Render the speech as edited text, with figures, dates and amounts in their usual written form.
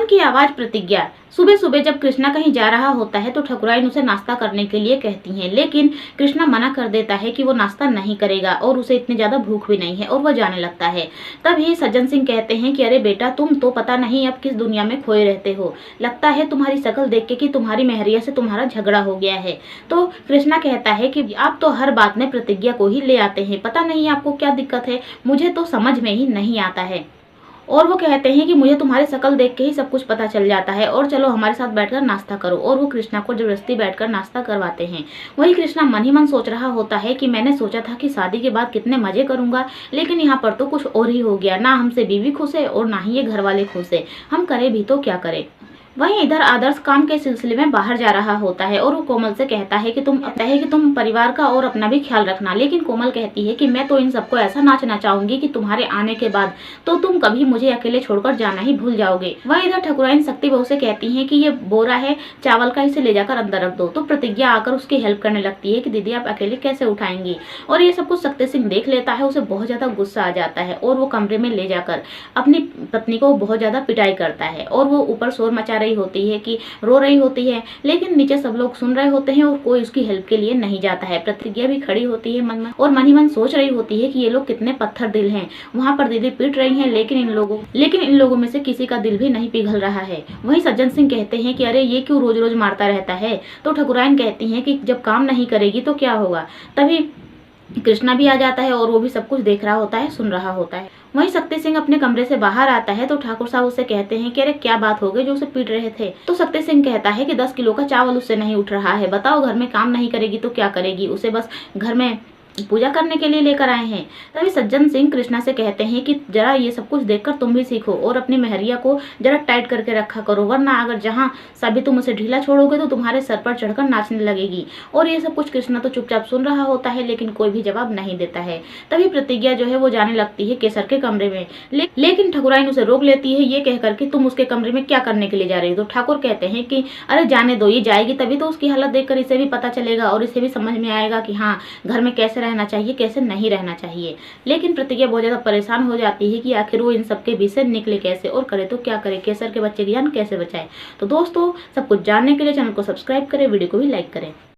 की आवाज प्रतिज्ञा। सुबह सुबह जब कृष्णा कहीं जा रहा होता है तो ठकुराइन उसे नाश्ता करने के लिए कहती हैं, लेकिन कृष्णा मना कर देता है कि वो नाश्ता नहीं करेगा और उसे इतनी ज्यादा भूख भी नहीं है और वह जाने लगता है। तभी सज्जन सिंह कहते हैं कि अरे बेटा, तुम तो पता नहीं अब किस दुनिया में खोए रहते हो। लगता है तुम्हारी शक्ल देख के कि तुम्हारी मेहरिया से तुम्हारा झगड़ा हो गया है। तो कृष्णा कहता है कि आप तो हर बात में प्रतिज्ञा को ही ले आते हैं, पता नहीं आपको क्या दिक्कत है, मुझे तो समझ में ही नहीं आता है। और वो कहते हैं कि मुझे तुम्हारी शक्ल देख के ही सब कुछ पता चल जाता है और चलो हमारे साथ बैठकर नाश्ता करो। और वो कृष्णा को जबरदस्ती बैठकर नाश्ता करवाते हैं। वही कृष्णा मन ही मन सोच रहा होता है कि मैंने सोचा था कि शादी के बाद कितने मजे करूंगा, लेकिन यहाँ पर तो कुछ और ही हो गया। ना हमसे बीवी खुश है और ना ही ये घर वाले खुश है, हम करें भी तो क्या करें। वहीं इधर आदर्श काम के सिलसिले में बाहर जा रहा होता है और वो कोमल से कहता है कि तुम परिवार का और अपना भी ख्याल रखना। लेकिन कोमल कहती है कि मैं तो इन सबको ऐसा नाचना चाहूंगी कि तुम्हारे आने के बाद तो तुम कभी मुझे अकेले छोड़कर जाना ही भूल जाओगे। वहीं इधर ठकुराइन शक्ति बहू से कहती है कि ये बोरा है चावल का, इसे ले जाकर अंदर रख दो। तो प्रतिज्ञा आकर उसकी हेल्प करने लगती है कि दीदी आप अकेले कैसे उठाएंगी। और ये सब कुछ शक्ति सिंह देख लेता है, उसे बहुत ज्यादा गुस्सा आ जाता है और वो कमरे में ले जाकर अपनी पत्नी को बहुत ज्यादा पिटाई करता है। और वो ऊपर शोर मचा रही होती है कि रो रही होती है, लेकिन नीचे सब लोग सुन रहे होते हैं और कोई उसकी हेल्प के लिए नहीं जाता है। प्रतिज्ञा भी खड़ी होती है मन में और मन ही मन सोच रही होती है कि ये लोग कितने पत्थर दिल हैं। वहां पर दीदी पीट रही हैं, लेकिन इन लोगों में से किसी का दिल भी नहीं पिघल रहा है। वहीं सज्जन सिंह कहते हैं कि अरे ये क्यों रोज रोज मारता रहता है। तो ठकुराइन कहती है कि जब काम नहीं करेगी तो क्या होगा। तभी कृष्णा भी आ जाता है और वो भी सब कुछ देख रहा होता है, सुन रहा होता है। वहीं शक्ति सिंह अपने कमरे से बाहर आता है तो ठाकुर साहब उससे कहते हैं कि अरे क्या बात हो गई जो उसे पीट रहे थे। तो शक्ति सिंह कहता है कि 10 किलो का चावल उससे नहीं उठ रहा है, बताओ घर में काम नहीं करेगी तो क्या करेगी, उसे बस घर में पूजा करने के लिए लेकर आए हैं। तभी सज्जन सिंह कृष्णा से कहते हैं कि जरा ये सब कुछ देखकर तुम भी सीखो और अपनी मेहरिया को जरा टाइट करके रखा करो, वरना अगर जहाँ सभी तुम उसे ढीला छोड़ोगे तो तुम्हारे सर पर चढ़कर नाचने लगेगी। और ये सब कुछ कृष्णा तो चुपचाप सुन रहा होता है, लेकिन कोई भी जवाब नहीं देता है। तभी प्रतिज्ञा जो है वो जाने लगती है केसर के कमरे में, लेकिन ठकुराइन उसे रोक लेती है ये कहकर कि तुम उसके कमरे में क्या करने के लिए जा रही हो। तो ठाकुर कहते हैं कि अरे जाने दो, ये जाएगी तभी तो उसकी हालत देखकर इसे भी पता चलेगा और इसे भी समझ में आएगा कि हाँ घर में कैसे रहना चाहिए कैसे नहीं रहना चाहिए। लेकिन प्रतिज्ञा बहुत ज्यादा परेशान हो जाती है कि आखिर वो इन सबके बीच से निकले कैसे और करे तो क्या करे, केसर के बच्चे की जान कैसे बचाए। तो दोस्तों सब कुछ जानने के लिए चैनल को सब्सक्राइब करें, वीडियो को भी लाइक करें।